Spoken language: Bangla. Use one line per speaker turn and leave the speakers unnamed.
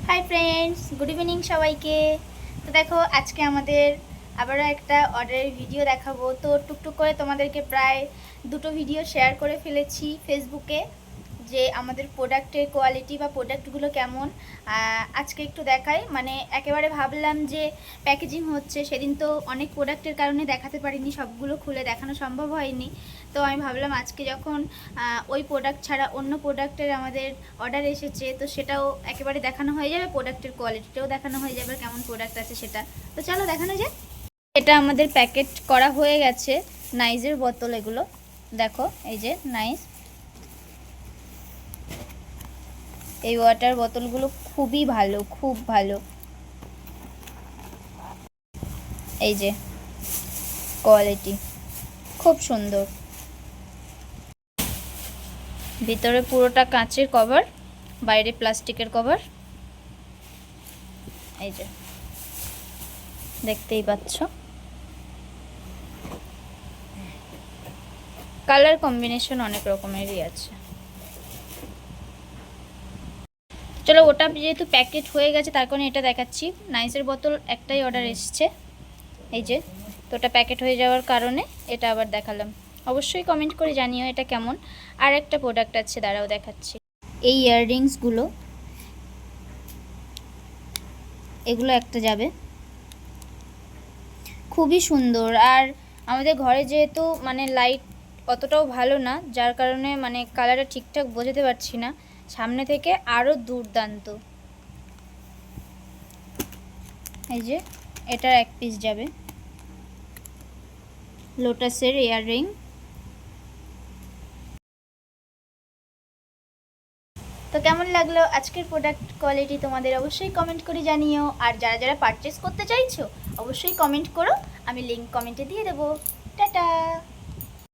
হাই ফ্রেন্ডস, গুড ইভিনিং সবাইকে। তো দেখো, আজকে আমাদের আবারও একটা অর্ডারের ভিডিও দেখাবো। তো টুকটুক করে তোমাদেরকে প্রায় দুটো ভিডিও শেয়ার করে ফেলেছি ফেসবুকে, যে আমাদের প্রোডাক্টের কোয়ালিটি বা প্রোডাক্টগুলো কেমন। আজকে একটু দেখাই, মানে একেবারে ভাবলাম যে প্যাকেজিং হচ্ছে, সেদিন তো অনেক প্রোডাক্টের কারণে দেখাতে পারিনি, সবগুলো খুলে দেখানো সম্ভব হয়নি। তো আমি ভাবলাম আজকে যখন ওই প্রোডাক্ট ছাড়া অন্য প্রোডাক্টের আমাদের অর্ডার এসেছে, তো সেটাও একেবারে দেখানো হয়ে যাবে, প্রোডাক্টের কোয়ালিটিটাও দেখানো হয়ে যাবে, কেমন প্রোডাক্ট আছে সেটা। তো চলো দেখানো যায়। এটা আমাদের প্যাকেট করা হয়ে গেছে, নাইসের বোতল এগুলো। দেখো, এই যে নাইস, এই ওয়াটার বোতলগুলো খুবই ভালো, খুব ভালো। এই যে কোয়ালিটি খুব সুন্দর, ভিতরে পুরোটা কাঁচের কভার, বাইরে প্লাস্টিকের কভার। এই যে দেখতেই পাচ্ছ, কালার কম্বিনেশন অনেক রকমেরই আছে। চলো, ওটা যেহেতু প্যাকেট হয়ে গেছে তার কারণে এটা দেখাচ্ছি। নাইসের বোতল একটাই অর্ডার এসছে, এই যে। তো ওটা প্যাকেট হয়ে যাওয়ার কারণে এটা আবার দেখালাম। অবশ্যই কমেন্ট করে জানিও এটা কেমন। আর একটা প্রোডাক্ট আছে, দাঁড়াও দেখাচ্ছি। এই ইয়াররিংসগুলো, এগুলো একটা যাবে, খুবই সুন্দর। আর আমাদের ঘরে যেহেতু মানে লাইট অতটাও ভালো না, যার কারণে মানে কালারটা ঠিকঠাক বোঝাতে পারছি না, সামনে থেকে আরও দুর্দান্ত। এই যে এটার এক পিস যাবে, লোটাসের ইয়াররিং। তো কেমন লাগলো আজকের প্রোডাক্ট কোয়ালিটি তোমাদের, অবশ্যই কমেন্ট করে জানিও। আর যারা যারা পারচেস করতে চাইছো অবশ্যই কমেন্ট করো, আমি লিঙ্ক কমেন্টে দিয়ে দেবো। টাটা।